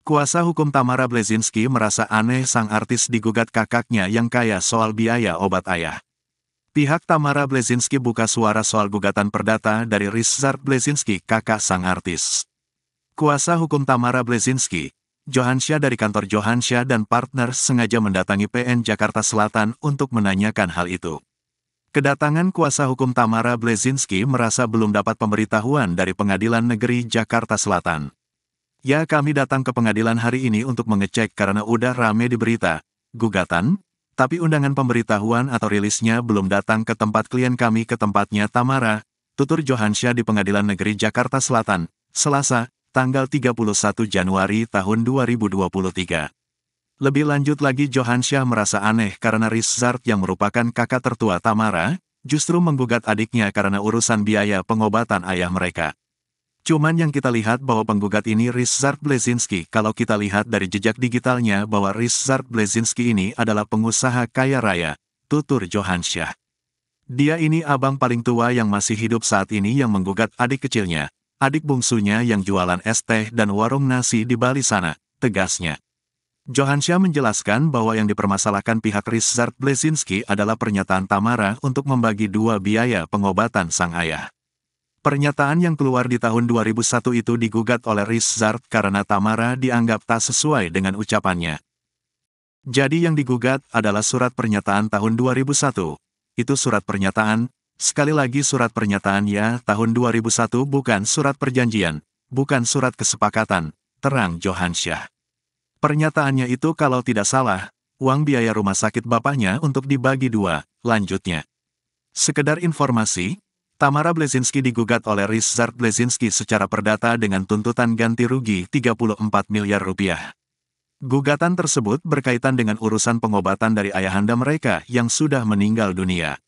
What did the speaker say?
Kuasa hukum Tamara Bleszynsky merasa aneh sang artis digugat kakaknya yang kaya soal biaya obat ayah. Pihak Tamara Bleszynsky buka suara soal gugatan perdata dari Ryszard Bleszynsky, kakak sang artis. Kuasa hukum Tamara Bleszynsky, Johansyah dari kantor Johansyah dan Partners sengaja mendatangi PN Jakarta Selatan untuk menanyakan hal itu. Kedatangan kuasa hukum Tamara Bleszynsky merasa belum dapat pemberitahuan dari Pengadilan Negeri Jakarta Selatan. "Ya, kami datang ke pengadilan hari ini untuk mengecek karena udah rame di berita, gugatan, tapi undangan pemberitahuan atau rilisnya belum datang ke tempat klien kami ke tempatnya Tamara," tutur Johansyah di Pengadilan Negeri Jakarta Selatan, Selasa, tanggal 31 Januari tahun 2023. Lebih lanjut lagi, Johansyah merasa aneh karena Ryszard yang merupakan kakak tertua Tamara, justru menggugat adiknya karena urusan biaya pengobatan ayah mereka. Cuman yang kita lihat bahwa penggugat ini Ryszard Bleszynsky. Kalau kita lihat dari jejak digitalnya bahwa Ryszard Bleszynsky ini adalah pengusaha kaya raya, tutur Johansyah. "Dia ini abang paling tua yang masih hidup saat ini yang menggugat adik kecilnya, adik bungsunya yang jualan es teh dan warung nasi di Bali sana," tegasnya. Johansyah menjelaskan bahwa yang dipermasalahkan pihak Ryszard Bleszynsky adalah pernyataan Tamara untuk membagi dua biaya pengobatan sang ayah. Pernyataan yang keluar di tahun 2001 itu digugat oleh Ryszard karena Tamara dianggap tak sesuai dengan ucapannya. Jadi yang digugat adalah surat pernyataan tahun 2001. Itu surat pernyataan, sekali lagi surat pernyataan ya, tahun 2001, bukan surat perjanjian, bukan surat kesepakatan, terang Johansyah. Pernyataannya itu kalau tidak salah, uang biaya rumah sakit bapaknya untuk dibagi dua, lanjutnya. Sekedar informasi, Tamara Bleszynsky digugat oleh Ryszard Bleszynsky secara perdata dengan tuntutan ganti rugi 34 miliar rupiah. Gugatan tersebut berkaitan dengan urusan pengobatan dari ayahanda mereka yang sudah meninggal dunia.